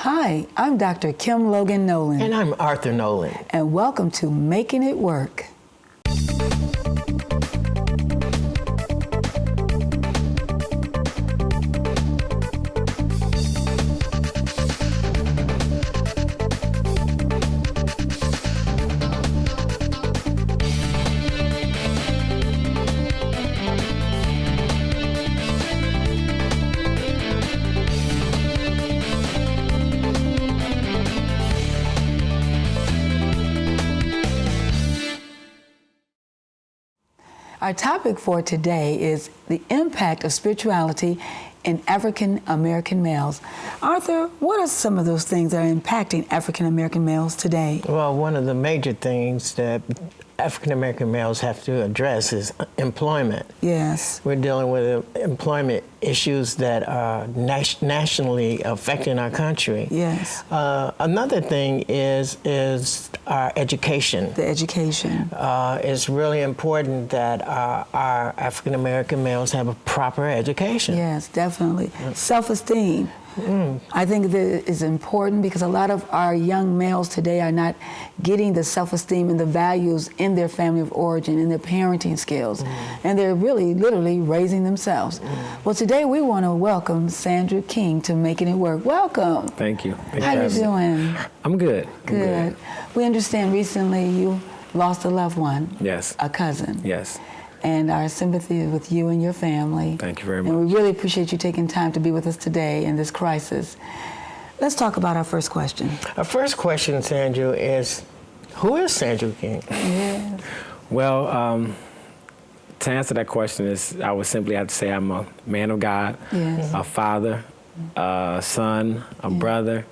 Hi, I'm Dr. Kim Logan-Nowlin. And I'm Arthur Nowlin. And welcome to Making It Work. Our topic for today is the impact of spirituality in African American males. Arthur, what are some of those things that are impacting African American males today? Well, one of the major things that African American males have to address is employment. Yes. We're dealing with employment issues that are nationally affecting our country. Yes. Another thing is our education. The education. It's really important that our African American males have a proper education. Yes, definitely. Self-esteem. I think that is important because a lot of our young males today are not getting the self-esteem and the values in their family of origin, in their parenting skills, and they're really literally raising themselves. Well, today we want to welcome Sandrew King to Making It Work. Welcome. Thank you. How you doing? I'm good. Good. We understand recently you lost a loved one. Yes. A cousin. Yes. And our sympathy is with you and your family. Thank you very much. And we really appreciate you taking time to be with us today in this crisis. Let's talk about our first question. Our first question, Sandrew, is who is Sandrew King? Yes. Well, to answer that question, I would simply have to say I'm a man of God, yes. a father, a son, a brother,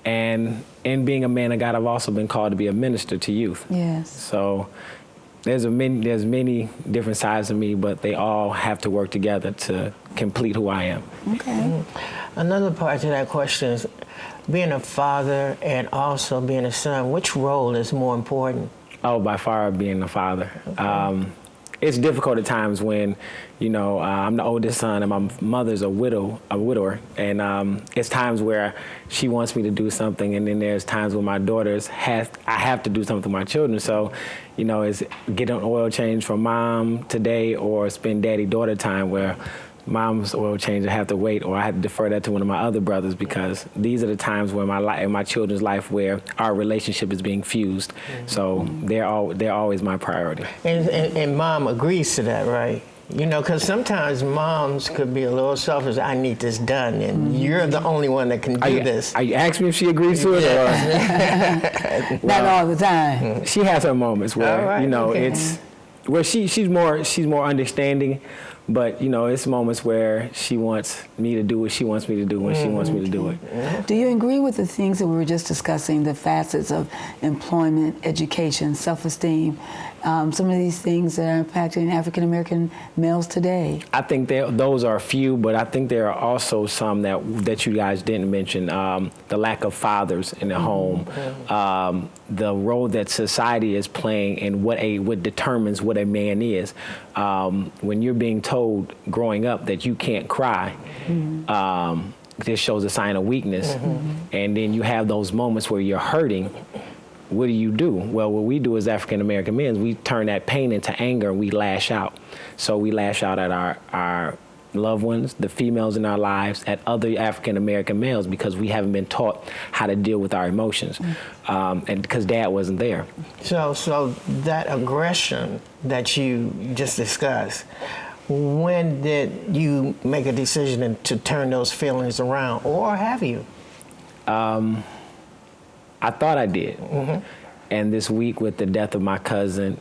and in being a man of God, I've also been called to be a minister to youth. Yes. So there's many different sides of me, but they all have to work together to complete who I am. Okay. Another part to that question is being a father and also being a son, which role is more important? Oh, by far being a father. Okay. It's difficult at times when, I'm the oldest son and my mother's a widower, and it's times where she wants me to do something, and then there's times when my daughters I have to do something with my children. So, it's get an oil change from mom today or spend daddy-daughter time where mom's oil change I have to wait, or I have to defer that to one of my other brothers, because these are the times where in my children's life where our relationship is being fused. So they're always my priority. And mom agrees to that, right? Because sometimes moms could be a little selfish. I need this done, and you're the only one that can do this. Are you asking me if she agrees to it? Or? Not all the time. She has her moments where okay. It's where she's more understanding. But, it's moments where she wants me to do what she wants me to do when she wants me to do it. Do you agree with the things that we were just discussing, the facets of employment, education, self-esteem, some of these things that are impacting African-American males today? I think those are a few, but I think there are also some that you guys didn't mention. The lack of fathers in the home, the role that society is playing in what determines what a man is. When you're being told growing up that you can't cry, this shows a sign of weakness. And then you have those moments where you're hurting. What do? Well, what we do as African American men is we turn that pain into anger and we lash out. So we lash out at our loved ones, the females in our lives, at other African American males, because we haven't been taught how to deal with our emotions, and because dad wasn't there. So that aggression that you just discussed, when did you make a decision to turn those feelings around, or have you? I thought I did. And this week with the death of my cousin,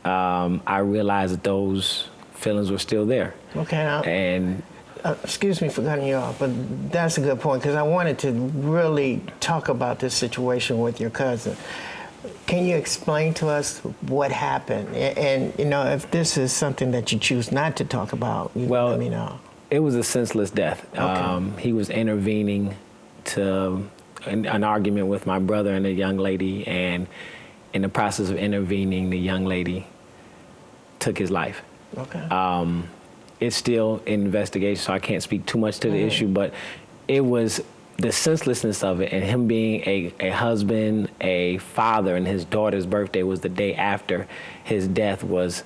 I realized that those feelings were still there. Okay. Now, and excuse me for cutting you off, but that's a good point, because I wanted to really talk about this situation with your cousin. Can you explain to us what happened? And if this is something that you choose not to talk about, let me know. It was a senseless death. Okay. He was intervening to an argument with my brother and a young lady, and in the process of intervening, the young lady took his life. Okay. It's still in investigation, so I can't speak too much to the issue, but it was the senselessness of it, and him being a husband, a father, and his daughter's birthday was the day after his death was,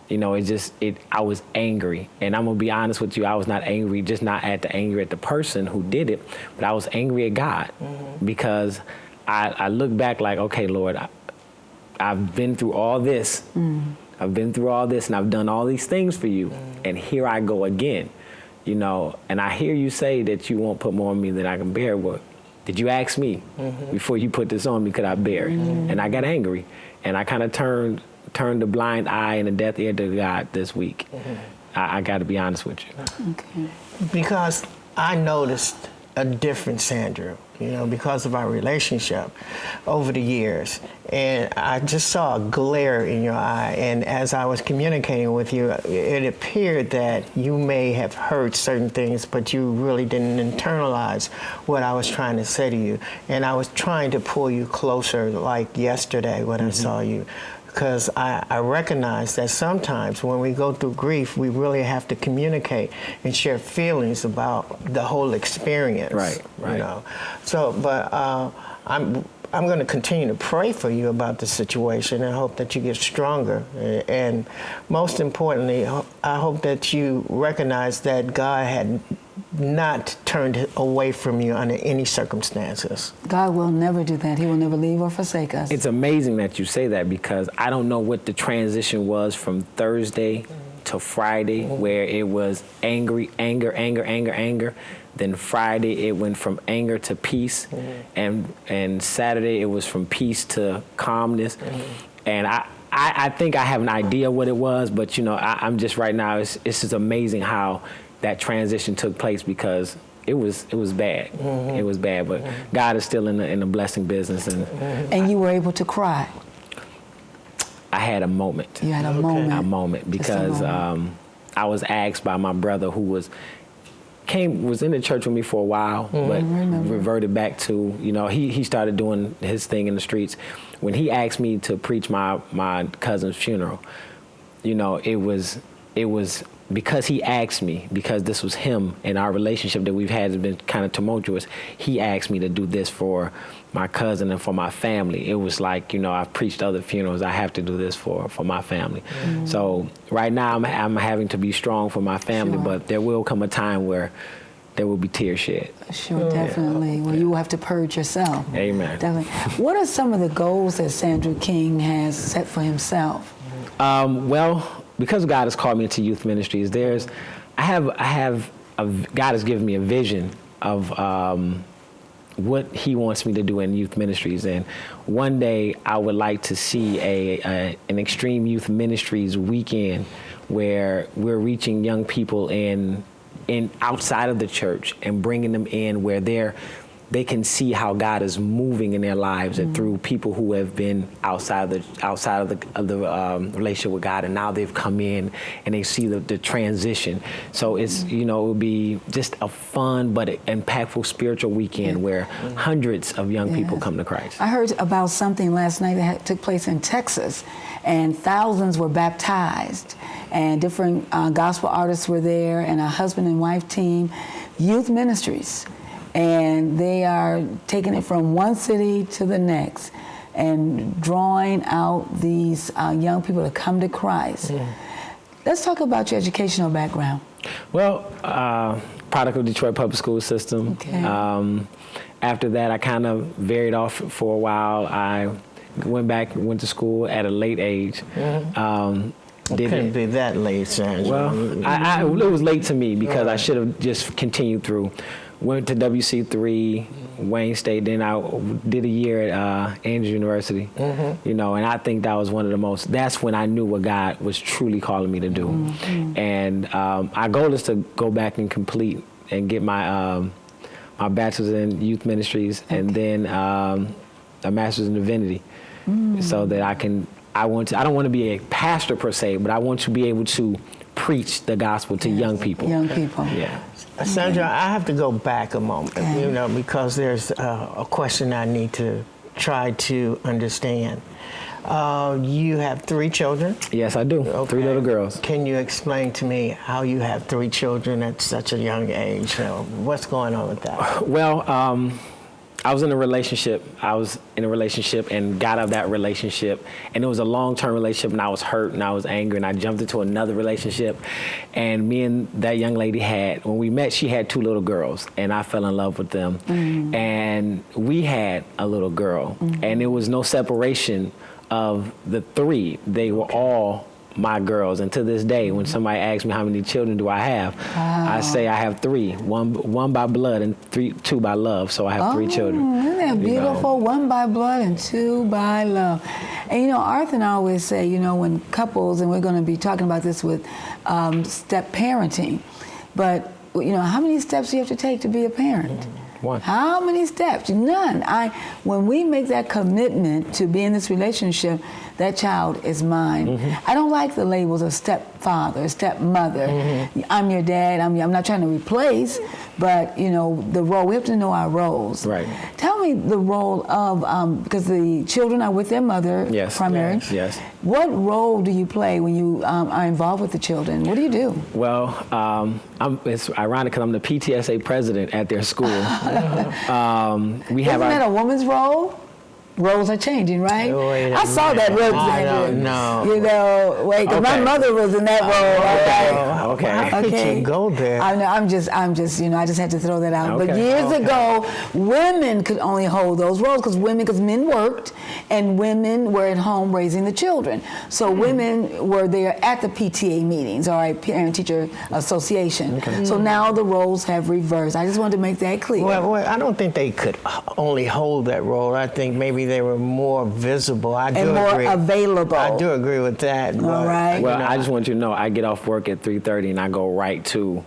you know, I was angry. And I'm gonna be honest with you, I was not angry, just not angry at the person who did it, but I was angry at God because I look back like, okay, Lord, I've been through all this. I've been through all this and I've done all these things for you. And here I go again. You know, and I hear you say that you won't put more on me than I can bear. Well, did you ask me before you put this on me, could I bear it? And I got angry. And I kind of turned the blind eye and a deaf ear to God this week. I got to be honest with you. Okay. Because I noticed a different Sandrew, you know, because of our relationship over the years. And I just saw a glare in your eye. And as I was communicating with you, it appeared that you may have heard certain things, but you really didn't internalize what I was trying to say to you. And I was trying to pull you closer, like yesterday when I saw you. Because I recognize that sometimes when we go through grief, we really have to communicate and share feelings about the whole experience. Right. You know. So, but I'm going to continue to pray for you about the situation and hope that you get stronger. And most importantly, I hope that you recognize that God had not turned away from you under any circumstances. God will never do that. He will never leave or forsake us. It's amazing that you say that because I don't know what the transition was from Thursday to Friday, where it was anger. Then Friday it went from anger to peace, and Saturday it was from peace to calmness. And I think I have an idea what it was, but you know, I'm just right now. It's just amazing how that transition took place because it was bad. It was bad, but God is still in the blessing business. And you were able to cry. I had a moment. You had a moment. A moment because I was asked by my brother who was in the church with me for a while, but reverted back to, you know, he started doing his thing in the streets. When he asked me to preach my cousin's funeral, you know, it was because he asked me, because this was him and our relationship that we've had has been kind of tumultuous. He asked me to do this for my cousin and for my family. It was like, you know, I've preached other funerals. I have to do this for my family. So right now I'm having to be strong for my family, but there will come a time where there will be tears shed. Sure, definitely. Well, you will have to purge yourself. Amen. Definitely. What are some of the goals that Sandrew King has set for himself? Well, because God has called me into youth ministries, God has given me a vision of what He wants me to do in youth ministries, and one day I would like to see an extreme youth ministries weekend where we're reaching young people in outside of the church and bringing them in where they can see how God is moving in their lives and through people who have been outside of the relationship with God, and now they've come in and they see the transition. So it's, you know, it would be just a fun but impactful spiritual weekend where hundreds of young people come to Christ. I heard about something last night that took place in Texas, and thousands were baptized, and different gospel artists were there, and a husband and wife team, youth ministries. And they are taking it from one city to the next and drawing out these young people to come to Christ. Let's talk about your educational background. Well, product of Detroit Public School System. Okay. After that, I kind of varied off for a while. I went to school at a late age. Couldn't be that late, Sandrew. Well, it was late to me because I should have just continued through. Went to WC3, Wayne State, then I did a year at Andrews University, you know, and I think that was that's when I knew what God was truly calling me to do. And our goal is to go back and complete and get my my bachelor's in youth ministries and then a master's in divinity so that I don't want to be a pastor per se, but I want to be able to preach the gospel to young people. Young people. Yeah. Sandra, I have to go back a moment, you know, because there's a question I need to try to understand. You have 3 children. Yes, I do. Okay. 3 little girls. Can you explain to me how you have 3 children at such a young age? What's going on with that? Well, I was in a relationship. And got out of that relationship. And it was a long-term relationship, and I was hurt and I was angry, and I jumped into another relationship. And me and that young lady when we met, she had 2 little girls, and I fell in love with them. Mm-hmm. And we had a little girl, mm-hmm. and there was no separation of the 3. They were all my girls, and to this day, when somebody asks me how many children do I have, wow. I say I have 3. One by blood and 2 by love. So I have 3 children. Isn't that beautiful? 1 by blood and 2 by love. And Arthur and I always say, when couples, and we're going to be talking about this with step parenting, but how many steps do you have to take to be a parent? 1. How many steps? None. When we make that commitment to be in this relationship, that child is mine. Mm-hmm. I don't like the labels of stepfather, stepmother. Mm-hmm. I'm your dad. I'm not trying to replace, but the role. We have to know our roles. Right. Tell me the role of because the children are with their mother. Yes. Primary. Yes. What role do you play when you are involved with the children? What do you do? Well, it's ironic because I'm the PTSA president at their school. Isn't that a woman's role? Roles are changing, right? I saw that role. I don't know. Because my mother was in that role. Okay. How could you go there? I know. I'm just. I just had to throw that out. Okay. But years ago, women could only hold those roles because men worked, and women were at home raising the children. So women were there at the PTA meetings, or Parent-Teacher Association. Okay. So now the roles have reversed. I just wanted to make that clear. Well, I don't think they could only hold that role. I think maybe they were more visible. And more available. I do agree with that. All right. Well, I just want you to know, I get off work at 3:30 and I go right to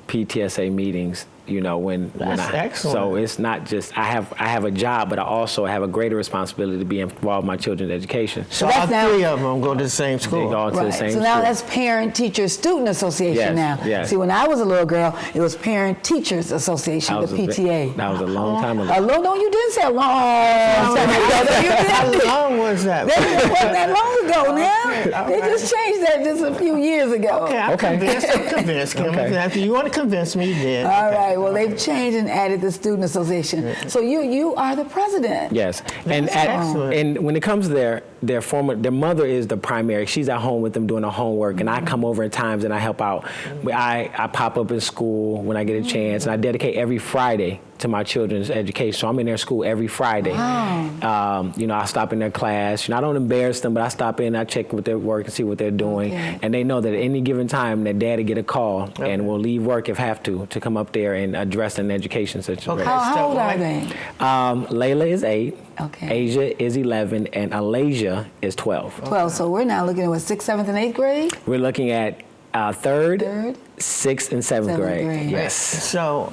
PTSA meetings. That's excellent. So it's not just I have a job, but I also have a greater responsibility to be involved in my children's education. So all 3 of them go to the same school. They go to the same school. So now that's Parent-Teacher-Student Association now. Yes. See, when I was a little girl, it was Parent-Teachers Association, the PTA. That was a long time ago. No, you didn't say a long time ago. How long was that? It wasn't that long ago now. They just changed that just a few years ago. Okay, I'm convinced. If you want to convince me, you did. All right. Well, they've changed and added the Student Association. So you are the president. Yes, and when it comes to their mother is the primary. She's at home with them doing their homework, and I come over at times and I help out. I pop up in school when I get a chance, and I dedicate every Friday to my children's education. So I'm in their school every Friday. Wow. I stop in their class. I don't embarrass them, but I stop in, I check with their work and see what they're doing. Okay. And they know that at any given time, their daddy get a call and will leave work if have to come up there and address an education situation. Okay. How old are they? Layla is 8. Okay. Asia is 11, and Alasia is 12. 12. So we're now looking at 6th, 7th, and 8th grade? We're looking at 3rd, 6th, and 7th grade. Yes. So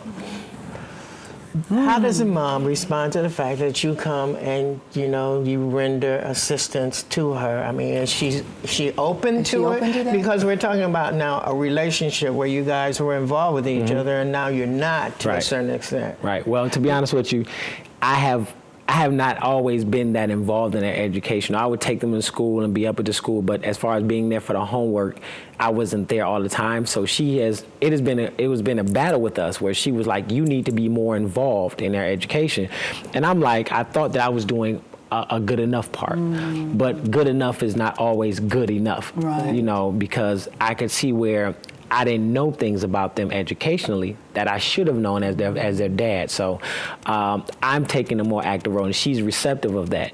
how does a mom respond to the fact that you come and you render assistance to her? I mean, is she open to it? Because we're talking about now a relationship where you guys were involved with each other, and now you're not to a certain extent. Right. Well, to be honest with you, I have not always been that involved in their education. I would take them to school and be up at the school, but as far as being there for the homework, I wasn't there all the time. So it has been a battle with us where she was like, you need to be more involved in their education. And I'm like, I thought that I was doing a good enough part, but good enough is not always good enough, because I could see where I didn't know things about them educationally that I should have known as their dad. So I'm taking a more active role, and she's receptive of that.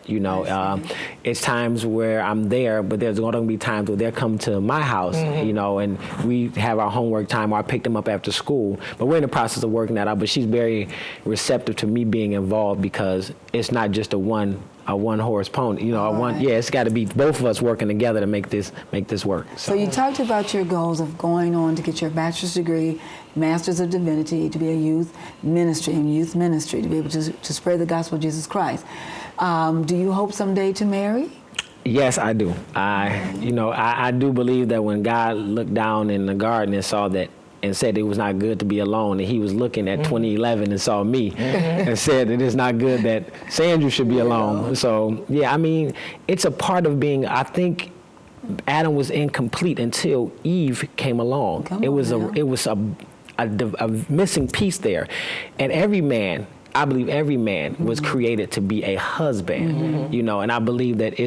It's times where I'm there, but there's going to be times where they'll come to my house, and we have our homework time, or I pick them up after school. But we're in the process of working that out. But she's very receptive to me being involved, because it's not just a one-horse pony, it's got to be both of us working together to make this work. So you talked about your goals of going on to get your bachelor's degree, master's of divinity, to be a youth ministry, to be able to spread the gospel of Jesus Christ. Do you hope someday to marry? Yes, I do. I do believe that when God looked down in the garden and saw that and said it was not good to be alone, and he was looking at 2011 and saw me and said that it's not good that Sandrew should be alone. So yeah, I mean, it's a part of being, I think Adam was incomplete until Eve came along. It was a missing piece there. And every man, I believe every man was created to be a husband, you know, and I believe that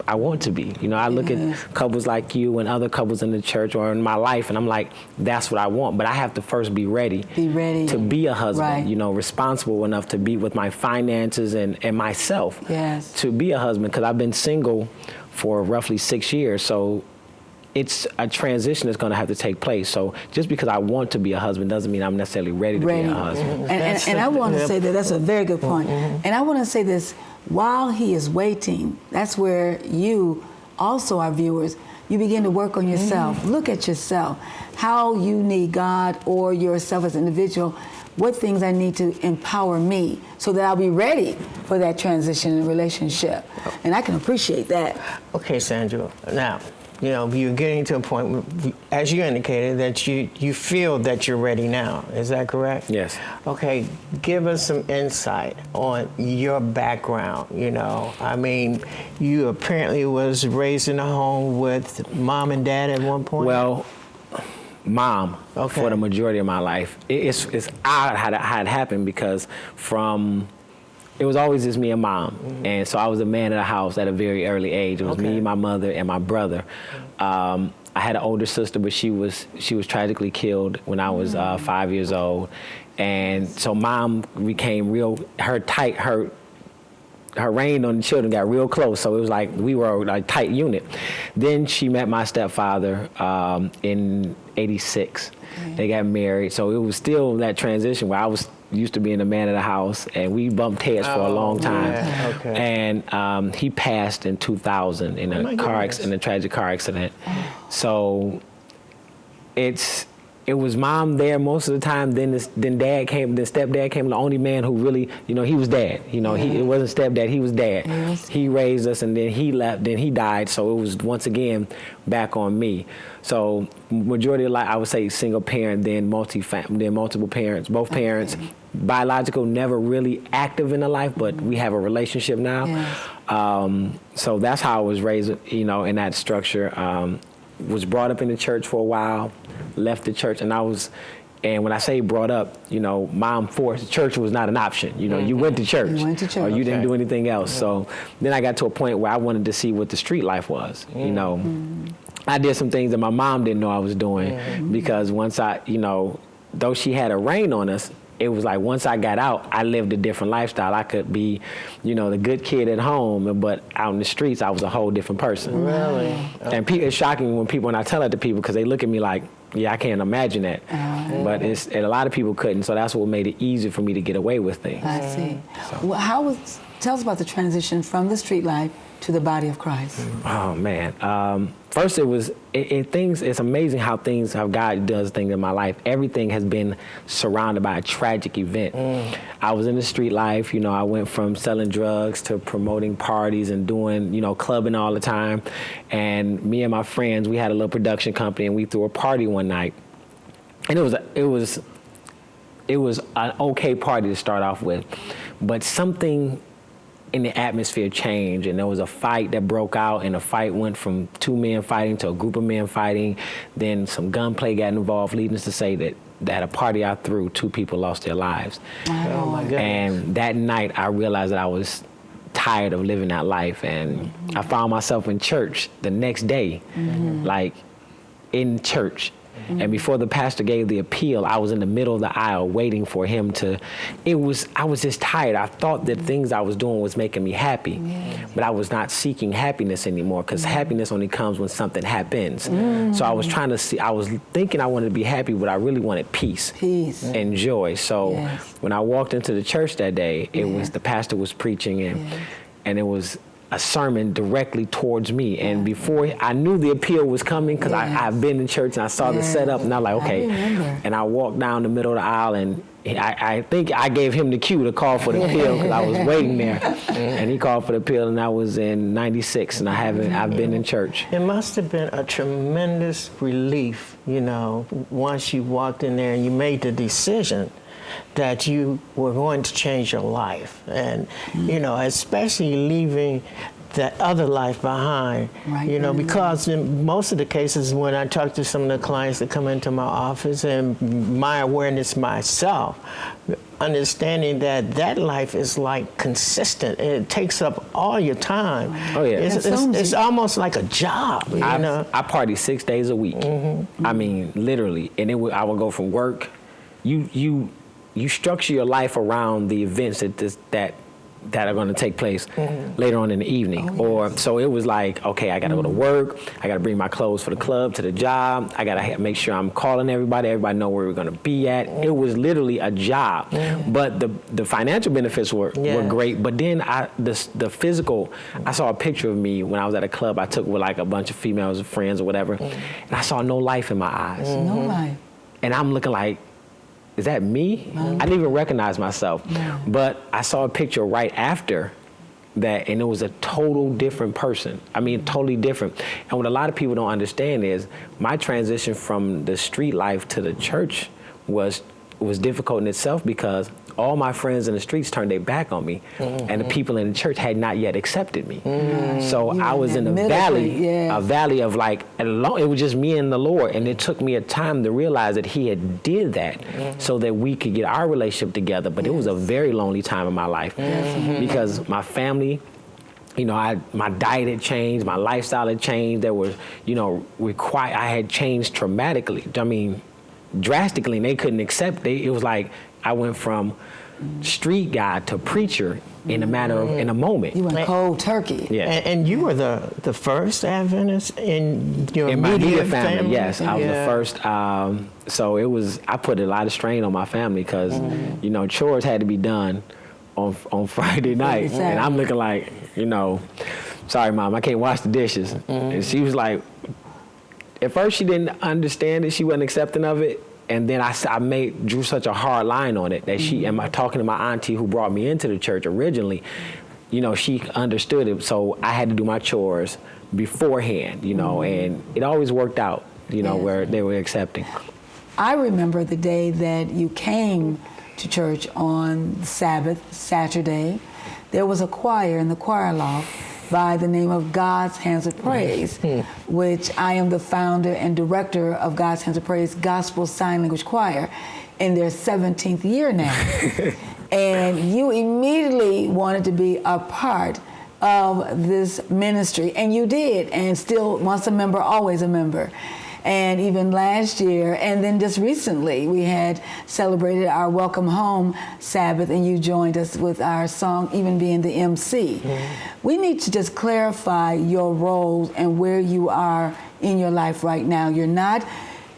I want to be. You know, I look at couples like you and other couples in the church or in my life, and I'm like, that's what I want. But I have to first be ready to be a husband, you know, responsible enough to be with my finances and myself to be a husband, because I've been single for roughly 6 years. So it's a transition that's going to have to take place. So just because I want to be a husband doesn't mean I'm necessarily ready to be a husband. And I want to say that's a very good point. And I want to say this, while he is waiting, that's where you, also our viewers, you begin to work on yourself. Look at yourself, how you need God or yourself as an individual. What things I need to empower me so that I'll be ready for that transition in relationship. And I can appreciate that. Okay, Sandrew. Now, you know, you're getting to a point, as you indicated, that you feel that you're ready now. Is that correct? Yes. Okay, give us some insight on your background. You know, I mean, you apparently was raised in a home with mom and dad at one point? Well, mom for the majority of my life. It's odd how it happened, because it was always just me and mom. And so I was the man of the house at a very early age. It was me, my mother, and my brother. I had an older sister, but she was tragically killed when I was 5 years old. And so mom became her reign on the children got real close. So it was like we were a tight unit. Then she met my stepfather in '86. They got married. So it was still that transition where I was used to being the man of the house, and we bumped heads for a long time. And he passed in 2000 in a tragic car accident. So it was mom there most of the time. Then dad came. Then stepdad came. The only man who really, you know, he was dad. You know, it wasn't stepdad. He was dad. He raised us, and then he left. Then he died. So it was once again back on me. So majority of life, I would say single parent, then multiple parents, both parents. Biological, never really active in the life, but we have a relationship now. So that's how I was raised, you know, in that structure. Was brought up in the church for a while, left the church, and when I say brought up, you know, mom forced, church was not an option. You know, you went to church. Or you didn't do anything else. So then I got to a point where I wanted to see what the street life was, you know. I did some things that my mom didn't know I was doing, because once you know, though she had a reign on us, it was like once I got out, I lived a different lifestyle. I could be, you know, the good kid at home, but out in the streets, I was a whole different person. Really? And it's shocking when I tell it to people, because they look at me like, yeah, I can't imagine that. But a lot of people couldn't, so that's what made it easier for me to get away with things. I see. Well, tell us about the transition from the street life to the body of Christ. Oh man. First, it's amazing how God does things in my life. Everything has been surrounded by a tragic event. I was in the street life, you know, I went from selling drugs to promoting parties and doing, you know, clubbing all the time. And me and my friends, we had a little production company, and we threw a party one night. And it was an okay party to start off with, but something in the atmosphere changed, and there was a fight that broke out, and the fight went from 2 men fighting to a group of men fighting. Then some gunplay got involved, leading us to say that at a party I threw, 2 people lost their lives. Oh my goodness. And that night I realized that I was tired of living that life, and I found myself in church the next day, like in church. And before the pastor gave the appeal, I was in the middle of the aisle waiting for him to, I was just tired. I thought that things I was doing was making me happy, but I was not seeking happiness anymore, because happiness only comes when something happens. So I was I was thinking I wanted to be happy, but I really wanted peace and joy. So when I walked into the church that day, the pastor was preaching, and it was a sermon directly towards me. And before I knew the appeal was coming, because I've been in church and I saw the setup, and I was like, okay. And I walked down the middle of the aisle, and I think I gave him the cue to call for the pill because I was waiting there, and he called for the pill, and that was in '96, and I've been in church. It must have been a tremendous relief, you know, once you walked in there and you made the decision that you were going to change your life, and you know, especially leaving that other life behind, you know, because in most of the cases when I talk to some of the clients that come into my office, and my awareness myself, understanding that that life is like consistent, it takes up all your time. Oh yeah, it's almost like a job. You know? I party 6 days a week. I mean, literally, and I would go from work. You structure your life around the events that are going to take place later on in the evening. Or so it was like, okay, I got to go to work. I got to bring my clothes for the club, to the job. I got to make sure I'm calling everybody. Everybody know where we're going to be at. It was literally a job. But the financial benefits were great. But then the physical, I saw a picture of me when I was at a club I took with like a bunch of females, friends or whatever. And I saw no life in my eyes. No life. And I'm looking like, is that me? I didn't even recognize myself. But I saw a picture right after that, and it was a total different person. I mean, totally different. And what a lot of people don't understand is my transition from the street life to the church was difficult in itself because all my friends in the streets turned their back on me, and the people in the church had not yet accepted me. So I was in a valley of like, it was just me and the Lord, and it took me a time to realize that He had did that so that we could get our relationship together. But it was a very lonely time in my life because my family, you know, my diet had changed, my lifestyle had changed. There was, you know, I had changed dramatically. I mean, drastically, and they couldn't accept it. It was like I went from street guy to preacher in a matter of in a moment. You went cold turkey. Yes. And you were the first Adventist in your immediate family. Yes, I was the first. So it was. I put a lot of strain on my family because you know, chores had to be done on Friday night, and I'm looking like, you know, sorry Mom, I can't wash the dishes. And she was like, at first she didn't understand it, she wasn't accepting of it. And then I drew such a hard line on it that talking to my auntie who brought me into the church originally, you know, she understood it. So I had to do my chores beforehand, you know, and it always worked out, you know, where they were accepting. I remember the day that you came to church on Sabbath, Saturday. There was a choir in the choir loft by the name of God's Hands of Praise, which I am the founder and director of God's Hands of Praise Gospel Sign Language Choir in their 17th year now. And you immediately wanted to be a part of this ministry, and you did, and still once a member, always a member. And even last year, and then just recently, we had celebrated our Welcome Home Sabbath, and you joined us with our song, even being the MC. We need to just clarify your roles and where you are in your life right now. You're not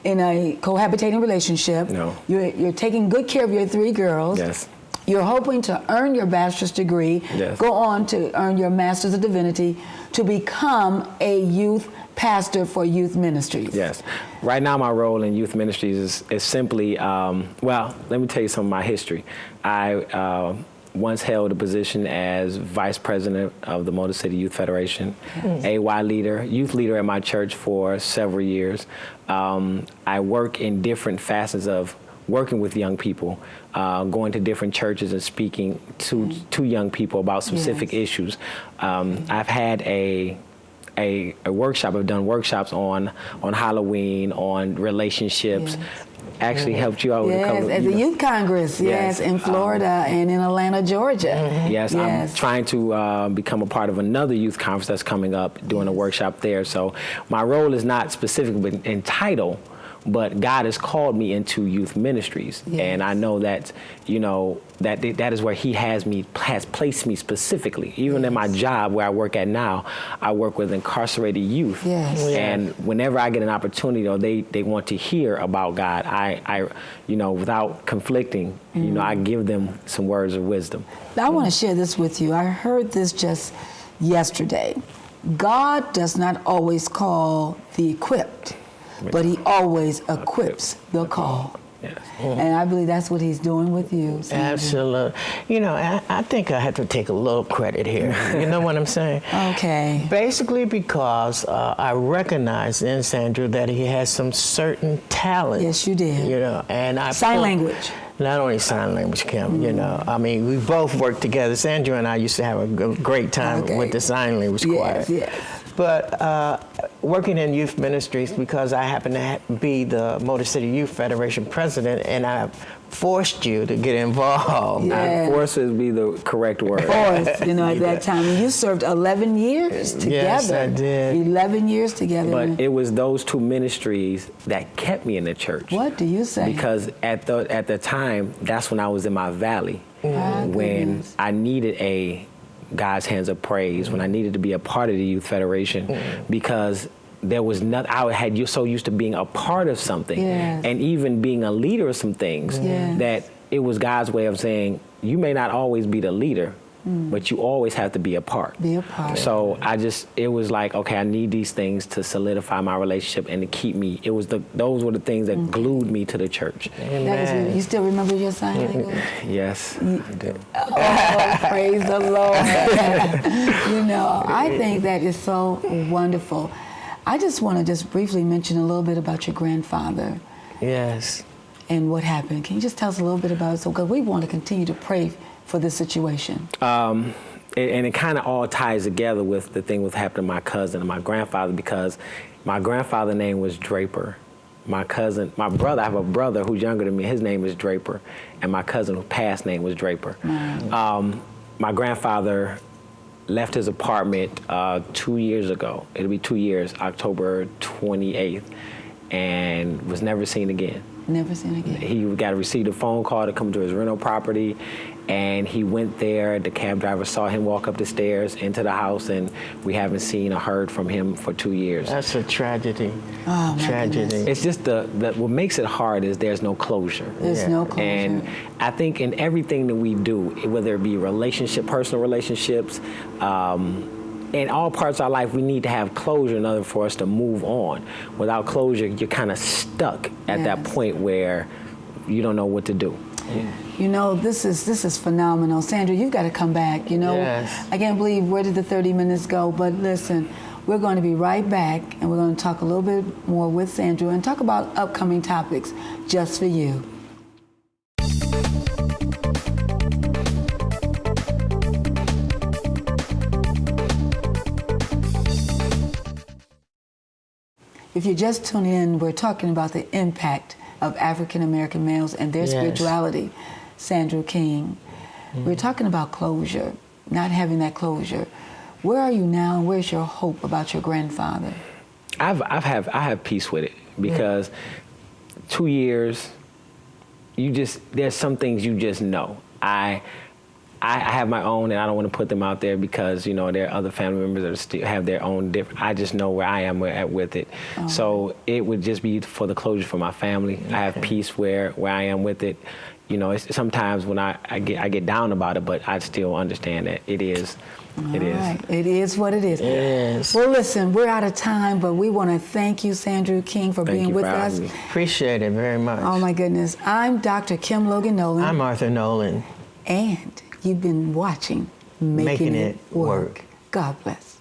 in a cohabitating relationship. No. You're taking good care of your 3 girls. Yes. You're hoping to earn your bachelor's degree, go on to earn your master's of divinity, to become a youth pastor for youth ministries. Yes. Right now, my role in youth ministries is simply, well, let me tell you some of my history. I once held a position as vice president of the Motor City Youth Federation, AY leader, youth leader at my church for several years. I work in different facets of working with young people, going to different churches and speaking to young people about specific issues. I've had a workshop. I've done workshops on Halloween, on relationships. Actually helped you out with a couple at the Youth Congress, in Florida and in Atlanta, Georgia. Yes, I'm trying to become a part of another youth conference that's coming up, doing a workshop there. So my role is not specifically in title, but God has called me into youth ministries, and I know that, you know, that is where He has placed me specifically. Even in my job where I work at now, I work with incarcerated youth, and whenever I get an opportunity, or they want to hear about God, I you know, without conflicting, you know, I give them some words of wisdom. I want to share this with you. I heard this just yesterday. God does not always call the equipped, but He always equips the call. Yes. And I believe that's what he's doing with you, Sandrew. Absolutely. You know, I think I have to take a little credit here. You know what I'm saying? Okay. Basically because I recognize in Sandrew that he has some certain talent. Yes, you did. You know, and I... Sign language. Not only sign language, Kim, you know. I mean, we both worked together. Sandra and I used to have a great time with the sign language choir. Yes. But working in youth ministries, because I happen to be the Motor City Youth Federation president, and I forced you to get involved. Yeah. Force would be the correct word. Force, you know, at that time. And you served 11 years together. Yes, I did. 11 years together. But it was those two ministries that kept me in the church. What do you say? Because at the time, that's when I was in my valley, My when goodness. I needed a God's hands of praise, when I needed to be a part of the Youth Federation, because there was nothing. I had you so used to being a part of something, Yes. and even being a leader of some things, Yes. that it was God's way of saying, you may not always be the leader, but you always have to be a part. Be a part. So it was like, okay, I need these things to solidify my relationship and to keep me. Those were the things that glued me to the church. That is, you still remember your sign language? Yes, I do. Oh, praise the Lord. You know, I think that is so wonderful. I just want to just briefly mention a little bit about your grandfather Yes. and what happened. Can you just tell us a little bit about it? So, because we want to continue to pray for this situation. And it kind of all ties together with the thing with happening to my cousin and my grandfather, because my grandfather's name was Draper. My brother, I have a brother who's younger than me, his name is Draper, and my cousin who passed name was Draper. My grandfather left his apartment 2 years ago. It'll be 2 years, October 28th, and was never seen again. Never seen again. He received a phone call to come to his rental property, and he went there. The cab driver saw him walk up the stairs into the house, and we haven't seen or heard from him for 2 years. That's a tragedy. Oh, my Tragedy. It's just what makes it hard is there's no closure. There's no closure. And I think in everything that we do, whether it be personal relationships, in all parts of our life, we need to have closure in order for us to move on. Without closure, you're kind of stuck at that point where you don't know what to do. You know, this is phenomenal. Sandra, you've got to come back. You know, Yes. I can't believe where did the 30 minutes go, but listen, we're going to be right back, and we're going to talk a little bit more with Sandra and talk about upcoming topics just for you. If you're just tuning in, we're talking about the impact of African American males and their spirituality. Sandrew King. We're talking about closure, not having that closure. Where are you now, and where's your hope about your grandfather? I have peace with it, because 2 years, there's some things you just know. I have my own, and I don't want to put them out there because, you know, there are other family members that still have their own different. I just know where I am with it. So it would just be for the closure for my family. I have peace where I am with it. You know, it's sometimes when I get down about it, but I still understand that it is. It is. Right. It is what it is. It is. Well, listen, we're out of time, but we want to thank you, Sandrew King, for being with us. Appreciate it very much. Oh, my goodness. I'm Dr. Kim Logan-Nowlin. I'm Arthur Nolan. And you've been watching Making It Work. God bless.